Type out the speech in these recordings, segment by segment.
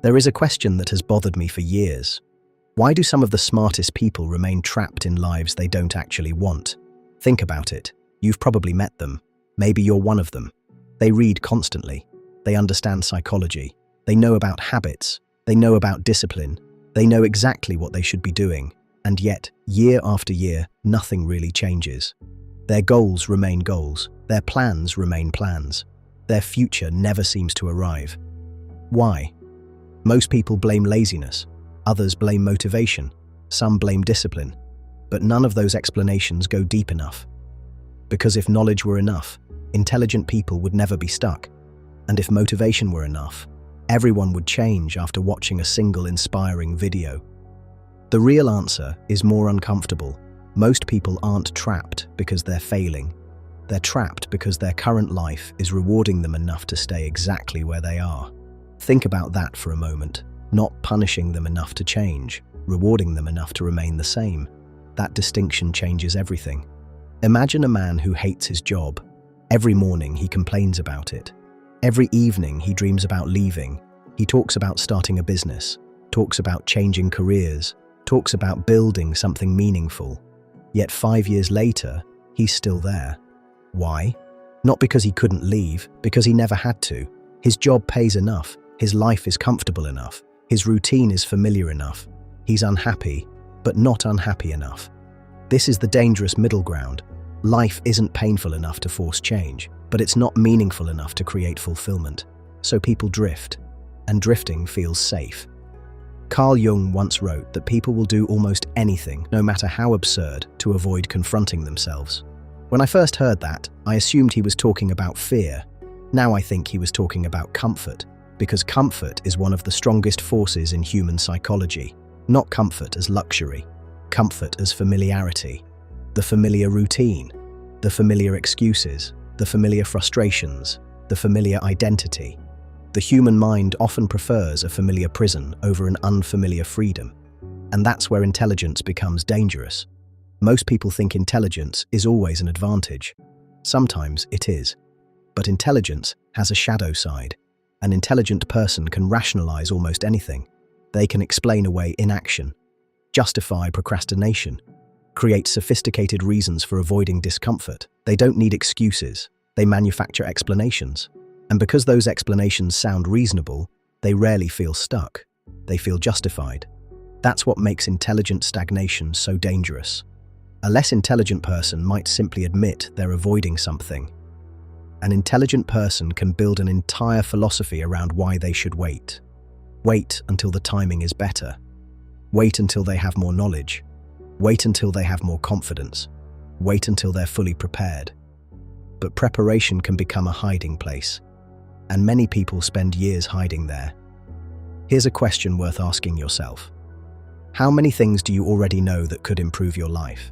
There is a question that has bothered me for years. Why do some of the smartest people remain trapped in lives they don't actually want? Think about it. You've probably met them. Maybe you're one of them. They read constantly. They understand psychology. They know about habits. They know about discipline. They know exactly what they should be doing. And yet, year after year, nothing really changes. Their goals remain goals. Their plans remain plans. Their future never seems to arrive. Why? Most people blame laziness. Others blame motivation. Some blame discipline. But none of those explanations go deep enough. Because if knowledge were enough, intelligent people would never be stuck. And if motivation were enough, everyone would change after watching a single inspiring video. The real answer is more uncomfortable. Most people aren't trapped because they're failing. They're trapped because their current life is rewarding them enough to stay exactly where they are. Think about that for a moment. Not punishing them enough to change, rewarding them enough to remain the same. That distinction changes everything. Imagine a man who hates his job. Every morning he complains about it. Every evening he dreams about leaving. He talks about starting a business, talks about changing careers, talks about building something meaningful. Yet 5 years later, he's still there. Why? Not because he couldn't leave, because he never had to. His job pays enough. His life is comfortable enough. His routine is familiar enough. He's unhappy, but not unhappy enough. This is the dangerous middle ground. Life isn't painful enough to force change, but it's not meaningful enough to create fulfillment. So people drift, and drifting feels safe. Carl Jung once wrote that people will do almost anything, no matter how absurd, to avoid confronting themselves. When I first heard that, I assumed he was talking about fear. Now I think he was talking about comfort, because comfort is one of the strongest forces in human psychology. Not comfort as luxury, comfort as familiarity. The familiar routine, the familiar excuses, the familiar frustrations, the familiar identity. The human mind often prefers a familiar prison over an unfamiliar freedom. And that's where intelligence becomes dangerous. Most people think intelligence is always an advantage. Sometimes it is. But intelligence has a shadow side. An intelligent person can rationalize almost anything. They can explain away inaction, justify procrastination, create sophisticated reasons for avoiding discomfort. They don't need excuses. They manufacture explanations. And because those explanations sound reasonable, they rarely feel stuck. They feel justified. That's what makes intelligent stagnation so dangerous. A less intelligent person might simply admit they're avoiding something. An intelligent person can build an entire philosophy around why they should wait. Wait until the timing is better. Wait until they have more knowledge. Wait until they have more confidence. Wait until they're fully prepared. But preparation can become a hiding place. And many people spend years hiding there. Here's a question worth asking yourself. How many things do you already know that could improve your life?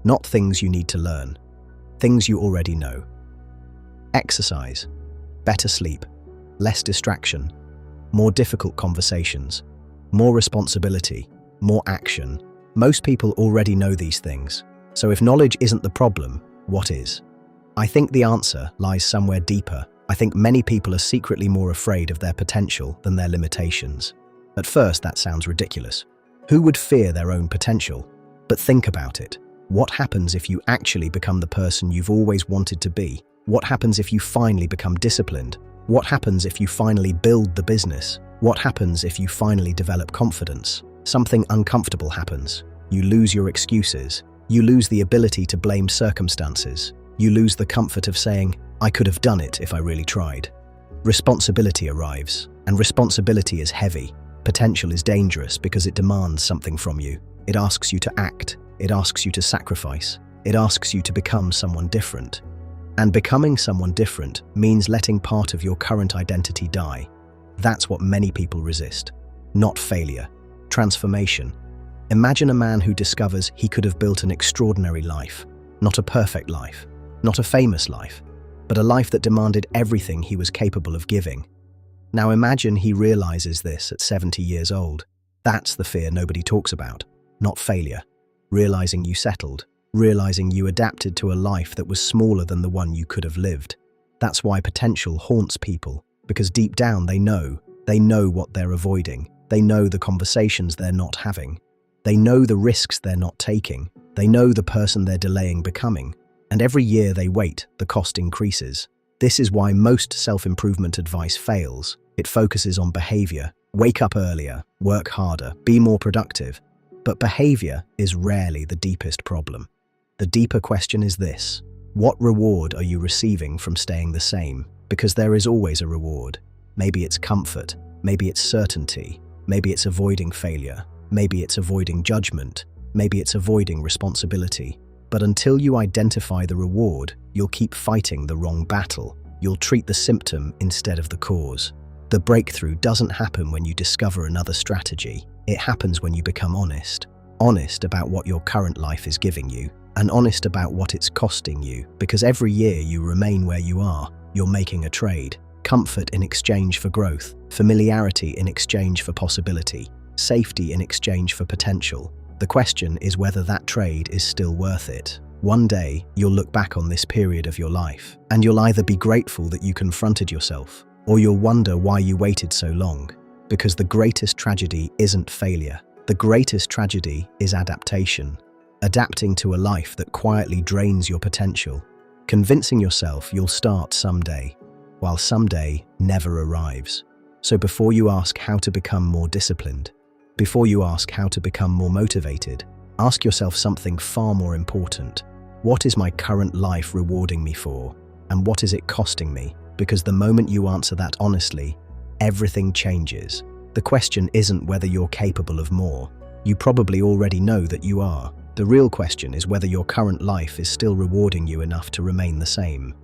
Not things you need to learn. Things you already know. Exercise, better sleep, less distraction, more difficult conversations, more responsibility, more action. Most people already know these things. So if knowledge isn't the problem, what is? I think the answer lies somewhere deeper. I think many people are secretly more afraid of their potential than their limitations. At first, that sounds ridiculous. Who would fear their own potential? But think about it. What happens if you actually become the person you've always wanted to be? What happens if you finally become disciplined? What happens if you finally build the business? What happens if you finally develop confidence? Something uncomfortable happens. You lose your excuses. You lose the ability to blame circumstances. You lose the comfort of saying, I could have done it if I really tried. Responsibility arrives, and responsibility is heavy. Potential is dangerous because it demands something from you. It asks you to act. It asks you to sacrifice. It asks you to become someone different. And becoming someone different means letting part of your current identity die. That's what many people resist. Not failure, transformation. Imagine a man who discovers he could have built an extraordinary life. Not a perfect life, not a famous life, but a life that demanded everything he was capable of giving. Now imagine he realizes this at 70 years old. That's the fear nobody talks about, not failure. Realizing you settled. Realizing you adapted to a life that was smaller than the one you could have lived. That's why potential haunts people, because deep down they know They know what they're avoiding. They know the conversations they're not having. They know the risks they're not taking. They know the person they're delaying becoming. And every year they wait, the cost increases. This is why most self-improvement advice fails. It focuses on behavior. Wake up earlier, work harder, be more productive. But behavior is rarely the deepest problem. The deeper question is this: what reward are you receiving from staying the same? Because there is always a reward. Maybe it's comfort, maybe it's certainty, maybe it's avoiding failure, maybe it's avoiding judgment, maybe it's avoiding responsibility. But until you identify the reward, you'll keep fighting the wrong battle. You'll treat the symptom instead of the cause. The breakthrough doesn't happen when you discover another strategy. It happens when you become honest. Honest about what your current life is giving you, and honest about what it's costing you, because every year you remain where you are, you're making a trade. Comfort in exchange for growth, familiarity in exchange for possibility, safety in exchange for potential. The question is whether that trade is still worth it. One day, you'll look back on this period of your life, and you'll either be grateful that you confronted yourself, or you'll wonder why you waited so long. Because the greatest tragedy isn't failure. The greatest tragedy is adaptation. Adapting to a life that quietly drains your potential. Convincing yourself you'll start someday, while someday never arrives. So before you ask how to become more disciplined, before you ask how to become more motivated, ask yourself something far more important. What is my current life rewarding me for? And what is it costing me? Because the moment you answer that honestly, everything changes. The question isn't whether you're capable of more. You probably already know that you are. The real question is whether your current life is still rewarding you enough to remain the same.